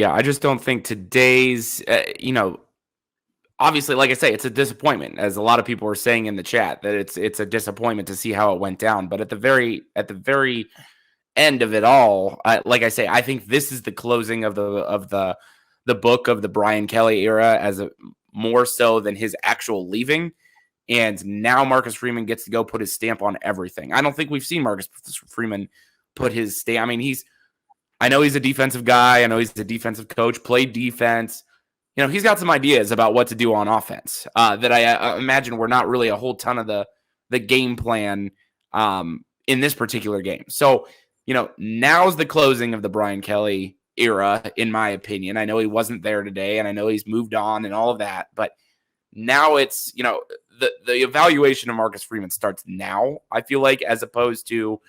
Yeah, I just don't think today's, obviously, like I say, it's a disappointment, as a lot of people were saying in the chat, that it's a disappointment to see how it went down. But at the very end of it all, like I say, I think this is the closing of the book of the Brian Kelly era, more so than his actual leaving. And now Marcus Freeman gets to go put his stamp on everything. I don't think we've seen Marcus Freeman put his stamp. I mean, I know he's a defensive guy. I know he's a defensive coach, played defense. He's got some ideas about what to do on offense that I imagine were not really a whole ton of the game plan in this particular game. So, now's the closing of the Brian Kelly era, in my opinion. I know he wasn't there today, and I know he's moved on and all of that, but now it's, the evaluation of Marcus Freeman starts now, I feel like, as opposed to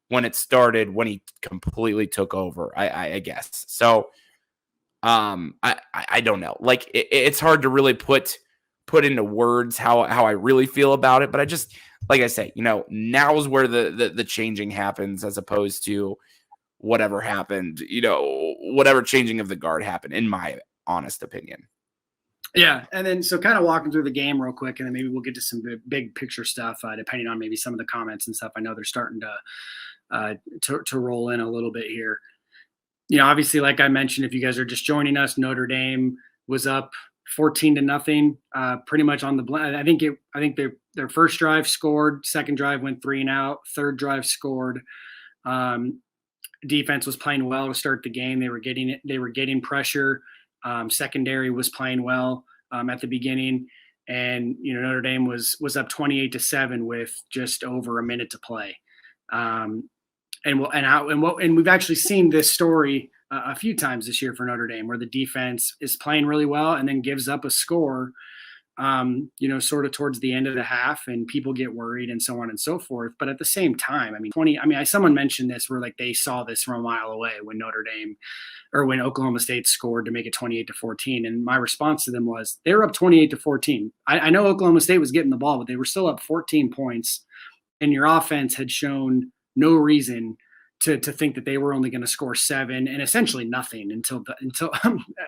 when it started, when he completely took over, I guess. So, I don't know. Like, it's hard to really put into words how I really feel about it. But I just, like I say, now's where the changing happens, as opposed to whatever happened, whatever changing of the guard happened, in my honest opinion. Yeah, and then so kind of walking through the game real quick, and then maybe we'll get to some big picture stuff, depending on maybe some of the comments and stuff. I know they're starting to roll in a little bit here. Obviously, like I mentioned, if you guys are just joining us, Notre Dame was up 14-0, pretty much on the blend. I think their first drive scored, second drive went 3 and out, third drive scored. Defense was playing well to start the game. They were getting pressure. Secondary was playing well at the beginning, and Notre Dame was up 28-7 with just over a minute to play. And we've actually seen this story a few times this year for Notre Dame, where the defense is playing really well and then gives up a score, sort of towards the end of the half, and people get worried and so on and so forth. But at the same time, someone mentioned this where like they saw this from a mile away when when Oklahoma State scored to make it 28-14. And my response to them was, they were up 28-14. I know Oklahoma State was getting the ball, but they were still up 14 points, and your offense had shown no reason to think that they were only going to score 7 and essentially nothing until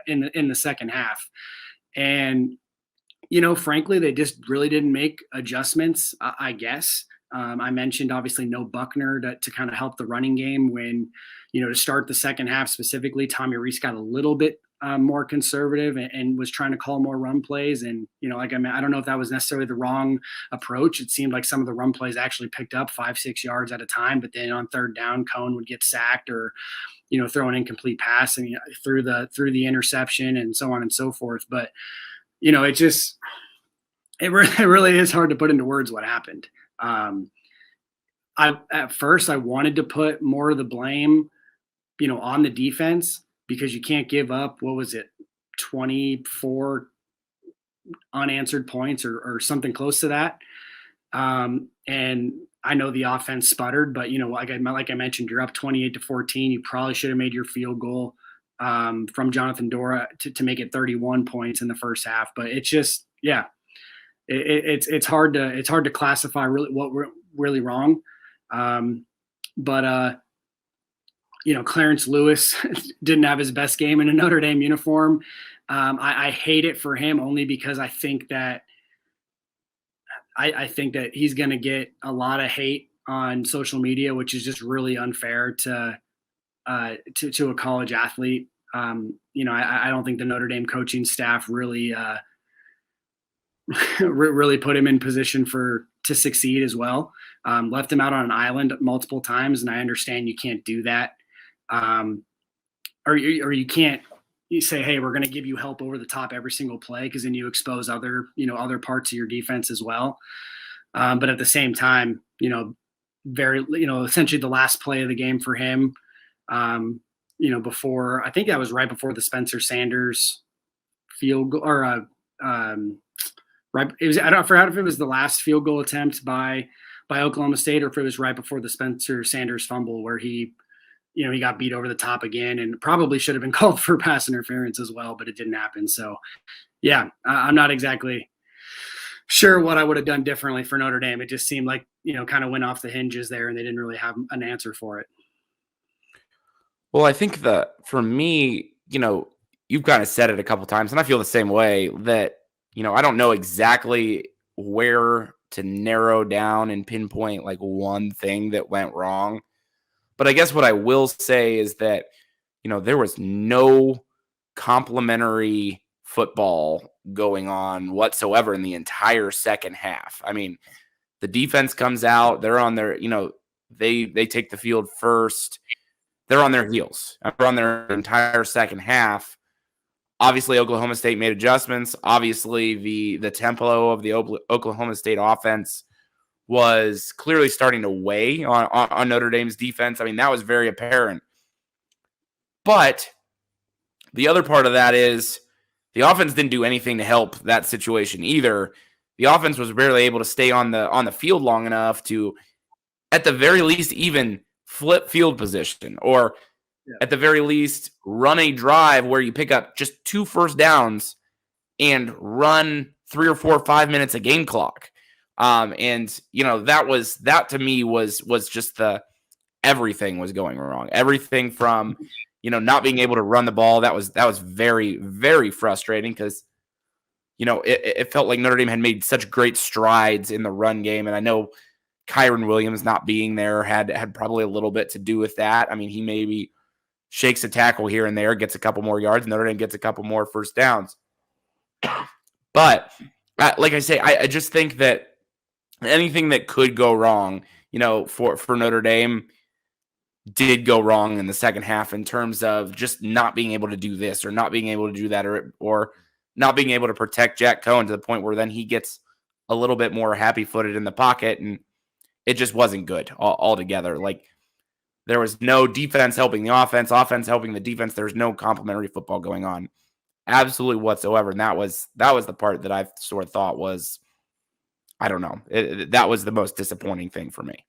in the second half. And frankly, they just really didn't make adjustments, I guess. I mentioned, obviously, no Buckner to kind of help the running game when, to start the second half specifically. Tommy Rees got a little bit more conservative and was trying to call more run plays. And, I don't know if that was necessarily the wrong approach. It seemed like some of the run plays actually picked up 5-6 yards at a time, but then on third down, Cohn would get sacked or, throw an incomplete pass and through the interception and so on and so forth. But, it really is hard to put into words what happened. At first I wanted to put more of the blame, on the defense, because you can't give up, 24 unanswered points or something close to that. And I know the offense sputtered, but like I mentioned, you're up 28-14. You probably should have made your field goal from Jonathan Dora to make it 31 points in the first half. But it's just, yeah, it's hard to classify really what we're really wrong. But Clarence Lewis didn't have his best game in a Notre Dame uniform. I hate it for him, only because I think that he's going to get a lot of hate on social media, which is just really unfair to a college athlete. I don't think the Notre Dame coaching staff really really put him in position to succeed as well. Left him out on an island multiple times, and I understand you can't do that. Or you can't say, hey, we're going to give you help over the top every single play, because then you expose other parts of your defense as well. But at the same time, essentially the last play of the game for him, before, I think that was right before the Spencer Sanders field goal, or right. I forgot if it was the last field goal attempt by Oklahoma State, or if it was right before the Spencer Sanders fumble, where he got beat over the top again, and probably should have been called for pass interference as well, but it didn't happen. So, yeah, I'm not exactly sure what I would have done differently for Notre Dame. It just seemed like, kind of went off the hinges there, and they didn't really have an answer for it. Well, I think for me, you've kind of said it a couple times, and I feel the same way that, I don't know exactly where to narrow down and pinpoint like one thing that went wrong. But I guess what I will say is that, there was no complimentary football going on whatsoever in the entire second half. I mean, the defense comes out, they're on their, they take the field first. They're on their heels. They're on their entire second half. Obviously, Oklahoma State made adjustments. Obviously, the tempo of the Oklahoma State offense was clearly starting to weigh on Notre Dame's defense. I mean, that was very apparent. But the other part of that is the offense didn't do anything to help that situation either. The offense was barely able to stay on the field long enough to, at the very least, even flip field position, or at the very least run a drive where you pick up just 2 first downs and run 3 or 4 or 5 minutes of game clock. And that to me was just everything was going wrong. Everything from, not being able to run the ball. That was very, very frustrating because, it felt like Notre Dame had made such great strides in the run game. And I know Kyron Williams not being there had probably a little bit to do with that. I mean, he maybe shakes a tackle here and there, gets a couple more yards, and Notre Dame gets a couple more first downs. But like I say, I just think that anything that could go wrong, for Notre Dame did go wrong in the second half in terms of just not being able to do this or not being able to do that, or not being able to protect Jack Cohen to the point where then he gets a little bit more happy-footed in the pocket, and it just wasn't good altogether. Like, there was no defense helping the offense helping the defense. There's no complimentary football going on absolutely whatsoever. And that was the part that I sort of thought was, I don't know, that was the most disappointing thing for me.